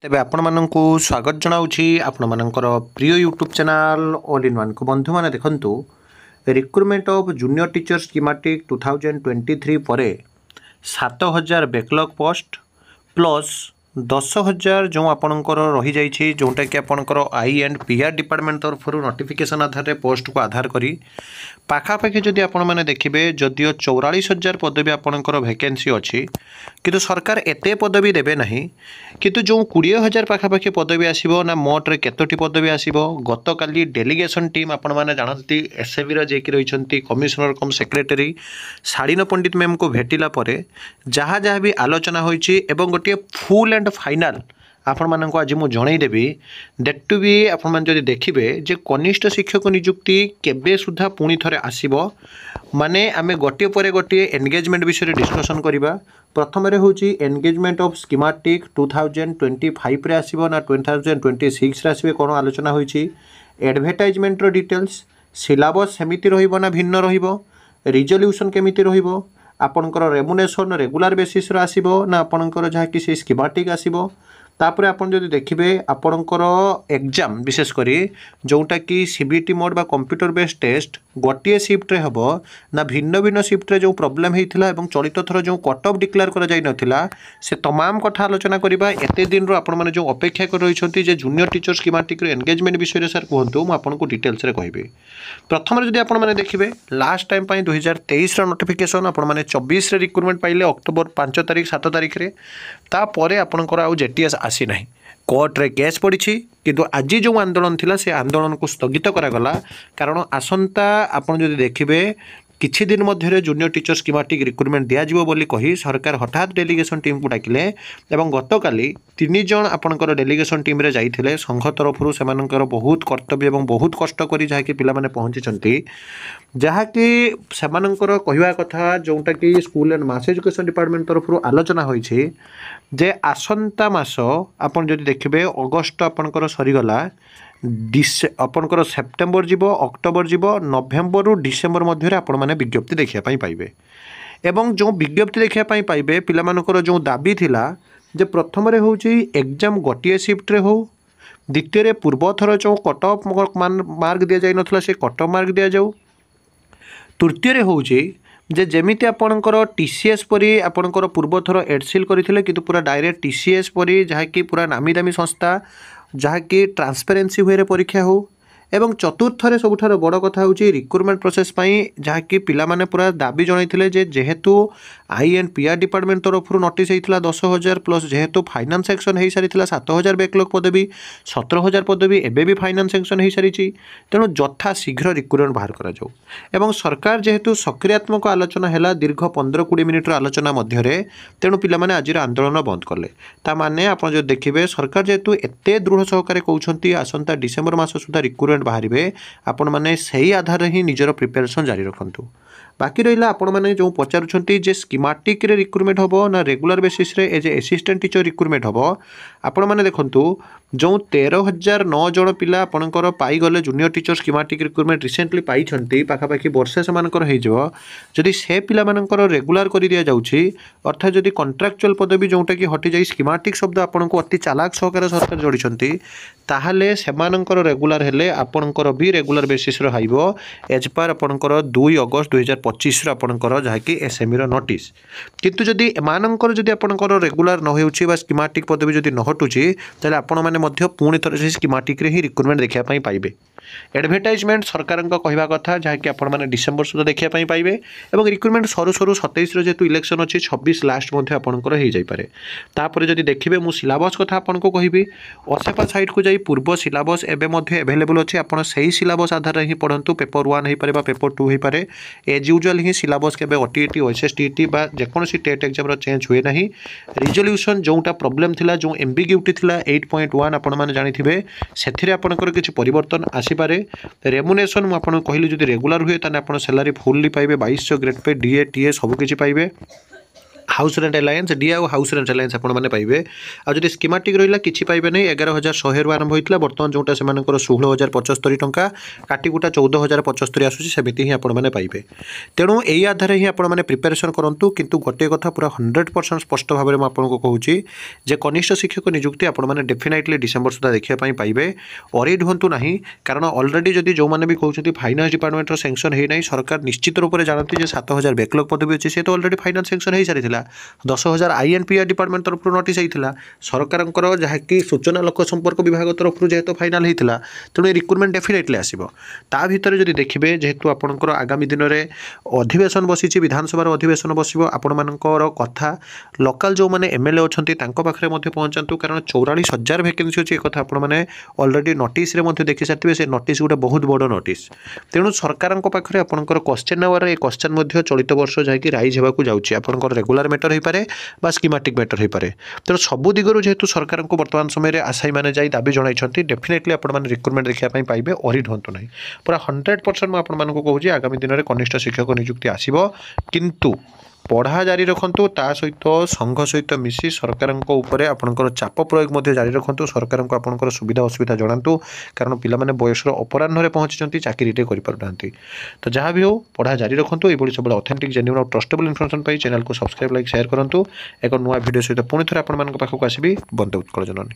तेबे आपको स्वागत जनाऊँगी आपणकर प्रिय YouTube channel all in one को बंधु मैंने देखंतु recruitment of junior teacher schematic 2023 पर 7,000 बैकलॉग पोस्ट प्लस 10,000 जो आपणकर रही जाइए जोटा कि आपणकर आई एंड पीआर डिपार्टमेंट तरफ नोटिफिकेशन आधार पोस्ट को आधार करी पाखापाखि जदि आपण मैंने देखिए जदिओ 44,000 पदवी आपणकर वैकेंसी अच्छी किंतु सरकार एते पदवी देवे नहीं किंतु जो 20,000 पाखापाखि पदवी आसो ना मोट्रे केतोटी पदवी आसो गत काली डेलीगेशन टीम आपण मैंने जानती एसएबी जेकी रही कमिशनर कम सेक्रेटरी शालीन पंडित मैम को भेटिला परे जहाँ जहाँ भी आलोचना होइछि एवं गोटे फुल एंड फाइनाल आपण मानक आज मुझे जनईदेवी डेट टू बी आपण मैंने जब देखिए जे कनिष्ठ शिक्षक नियुक्ति केबे सुधा पुणी थरे आसीबो माने आमे गोटे पर गोटे एंगेजमेंट विषय डिस्कसन करबा प्रथम रे होची एंगेजमेंट ऑफ स्कीमेटिक 2025 रे आसीबो ना 2026 रे आसीबे कोन आलोचना होईची एडवर्टाइजमेंट रो डिटेल्स सिलेबस सेमिति रहिबो ना भिन्न रहिबो रिजोल्यूशन केमिति रहिबो आपणकर रेमुनेशन रेगुलर बेसिस रे आसीबो ना आपणकर जहा कि स्कीमेटिक आसीबो तापर आपन जदि देखिबे आपणकर एग्जाम विशेष करी जोटा कि सीबीटी मोड बा कंप्यूटर बेस्ड टेस्ट गोटे शिफ्ट रे हबो ना भिन्न भिन्न शिफ्ट रे जो प्रॉब्लम हेतिला एवं चलित थर जो कट ऑफ डिक्लेयर करा जाय नथिला से तमाम कथा आलोचना करबा एते दिन रो आपण माने जो अपेक्षा कर रहिसंती जे जूनियर टीचर स्कीमेटिक रे एंगेजमेंट विषय रे सर कहंतु म आपन को डिटेल्स रे कहबे प्रथम रे जदि आपण माने देखिबे लास्ट टाइम पई 2023 रा नोटिफिकेशन आपण माने 24 रे रिक्रुटमेंट पाइले अक्टोबर 5 तारिख 7 तारिख रे ता परे आपनकर आउ जेटीएस आसी नाही कोर्ट रे केस पड़ी किंतु आज जो आंदोलन थिला से आंदोलन को स्थगित करागला कारण आसंता आपन जदि देखिबे किछि दिन मध्य जूनियर टीचर स्कीमेटिक रिक्रुटमेंट दियाजिवो बोली कही सरकार हठात डेलीगेशन टीम को डाकिले एवं गतकाली 3 जन आपणकर डेलीगेशन टीम रे जाइथिले संघ तरफ सेमानकर बहुत कर्तव्य एवं बहुत कष्ट करी जहा कि पिला माने पहुंची जहा कि सेमानकर कहवा कथा जोटा कि school and mass education department तरफ आलोचना होईछि जे आसंता मास आपन जदि देखिबे अगस्त आपणकर सरीगला आपणकर सेप्टेम्बर जीव अक्टोबर जीव नवेम्बर रु डिसेम्बर मध्य आपण मैंने विज्ञप्ति देखा पाइबे एवं जो विज्ञप्ति देखा पाइबे पिलामानकर जो दाबी थिला जे प्रथम रे होची एग्जाम गोटे शिफ्ट रे हो द्वितीय रे पूर्व थर जो कट ऑफ मार्क दि जाय नथला से कट ऑफ मार्क दि जाऊ तृतीय रे होची जे जेमिति आपणकर टीसीएस परी आपणकर पूर्व थर एडसिल करथिले किंतु पूरा डायरेक्ट टीसीएस परी जहा कि पूरा नामी दामी संस्था जहा कि ट्रांसपेरेंसी वे परीक्षा हो एवं चतुर्थ रे सबुठार बड़ कथा होची रिक्रुटमेंट प्रोसेस पई जहा कि पिला माने पूरा दाबी जणाइथिले जे जेहेतु आई एंड पीआर डिपार्टमेंट तरफ नोटिस हेइथिला 10,000 प्लस जेहेतु फाइनान्स सेक्शन हेइ सारिथिला 7,000 बैकलॉग पदवी 17,000 पदवी एबे भी फाइनान्स सेक्शन हेइ सारिछि तेणु यथा शीघ्र रिक्रुटमेंट बाहर करा जाऊ एवं सरकार जेहेतु सक्रियात्मक आलोचना हैला दीर्घ 15-20 मिनिट आलोचना मध्य रे तेणु पिला माने आज आंदोलन बंद करले ता माने आपण जो देखिबे सरकार जेहेतु एते दृढ़ सहकारे कहउछंती आसंता डिसेंबर मास सुधा रिक्रुटमेंट बाहर आपण मैंने से आधार ही निजर प्रिपेरेसन जारी रखु बाकी रहा आपण मैंने जो पचारुंट जे स्कीमेटिक रे रिक्रुटमेंट हम ना रेगुलर बेसिस रे एज असिस्टेंट टीचर रिक्रुटमेंट हम आपण मैंने देखु जो 13,009 जन पिला आपणकर पाईगले junior teacher schematic recruitment recently पाई पाखापाखि वर्षे से जदि से पिला रेगुलर कर दि जाऊँगी अर्थात जदि कंट्राक्चुअल पदवी जोटा कि हटि जाए स्कीमेटिक शब्द आपन को अति चालाक सहकार सरकार जोड़ी ताहले सेमानकर रेगुलर हेले आपणकर भी रेगुलर बेसिस हाइबो एज पर आपणकर 2 अगस्त 2025 आपणकर जहाँकि एसएमई नोटिस किंतु जदि एमानकर जदि आपणकर रेगुलर न होउछि बा स्कीमेटिक पदवी जदि न हटुछि ताले आपण माने मध्य पुणी थर से स्कीमेटिक रे ही रिक्रुटमेंट देखा पाइबे एडवर्टाइजमेंट सरकार कहवा कथा जहाँकि आपण माने डिसेंबर सुधा देखा पाइबे और रिक्रुटमेंट सरू सरू 27 जेहेतु इलेक्शन अच्छी 26 लास्ट मध्य आपणकर हो जापे तापर जदि देखिए मुझ सिलेबस कथा आपन को कहबी असेपा साइट को जाई पूर्व सिलेबस एवं एभेलेबल अच्छे आप सही सिलेबस आधार ही पढ़ु पेपर 1 हो पारे पेपर 2 हो पारे एज यूजुअल ही सिलेबस के ओटीईटी ओएसएसटीईटी बा जेकोसी टेट एग्जाम चेंज हुए ना रिजोल्यूशन जोटा प्रोब्लेम थिला जो एम्बिग्यूटी थिला 8.1 आपण माने जानिथिबे सेथिरे आपनकर किछि परिवर्तन आसीपारे रेमुनेशन मु आपन कहली जदि रेगुलर हुए ताने आपण सैलरी फुल्ली पाइबे 2200 ग्रेड पे डीए टीए सब किछि पाइबे हाउस रेंट अलायंस डी आउ हाउस रेंट अलायंस आपण मैंने पाइबे। आदि स्कीमेटिक रहा कि पाइबे नहीं 11,100 आरंभ होता बर्तमान जोटा से 16,075 टंका काटिकुटा 14,075 आसूसी सेमती ही आपने पाइबे। तेणु यही आधार ही आपने प्रिपेरेसन करूँ किंतु गोटे कथा पूरा 100% स्पष्ट भाव में आपको कहूँ जे कनिष्ठ शिक्षक नियुक्ति आपने डेफिनेटली डिसेम्बर सुधा देखा पाइबे। वरीड हूँ ना कारण अलरेडी जदि जो मैंने भी कहते फाइनान्स डिपार्टमेंट सैंक्शन होना सरकार निश्चित रूप से जानते 7,000 बैकलॉग पदवी अच्छी सी तो अलरेडी फाइनान्स सैंक्शन हो सारी 10,000 INPR डिपार्टमेंट तरफ नोटिस होता सरकार जहाँकि सूचना लोक संपर्क विभाग तरफ जेहेतु फाइनाल होता तेणु रिक्रुटमेंट डेफिनेटली आसो ता भर जब देखिए जेहेतु आपंकर आगामी दिन में अधिवेशन बसी विधानसभा अधिवेशन बस आपण मानकर कथा लोकाल जो मैंने MLA अच्छा पाखे पहुँचातु कारण 44,000 वैकेंसी अच्छी एक आपने अलरेडी नोटिस देखी सारे से नोटिस गोटे बहुत बड़ नोटिस। तेणु सरकार पाखे आपंकर क्वेश्चन आवर क्वेश्चन चलित वर्ष जहाँकि राइज होगा जाऊँगी आपंकर रेगुलर मैटर हो पारे बा स्कीमेटिक मैटर हो पारे। तेणु सबू दिगरू जेहेतु सरकार को वर्तमान समय आशायी मैंने जाई दाबी जणाई डेफिनेटली आपने रिक्रुटमेंट देखा पाइबे वरीड हूँ ना पूरा 100% मुझे आपको कहूँ आगामी दिन में कनिष्ठ शिक्षक नियुक्ति आसो किंतु पढ़ा जारी रखु ता सहित संघ सहित मिसी सरकार आपंकर चाप प्रयोग जारी रखु सरकार को आपंकर सुविधा असुविधा जनातु कारण पिला बयसर अपराह्न पहुँची चाकरी करना। तो जहाँ भी हो पढ़ा जारी रखु ये सब ऑथेंटिक जेन्युइन और ट्रस्टेबल इन्फॉर्मेशन पाई चैनल को सब्सक्राइब लाइक शेयर करूँ। एक नुआ वीडियो सहित पुणी थे आप पाखक आसबि बंदे उत्कल जननी।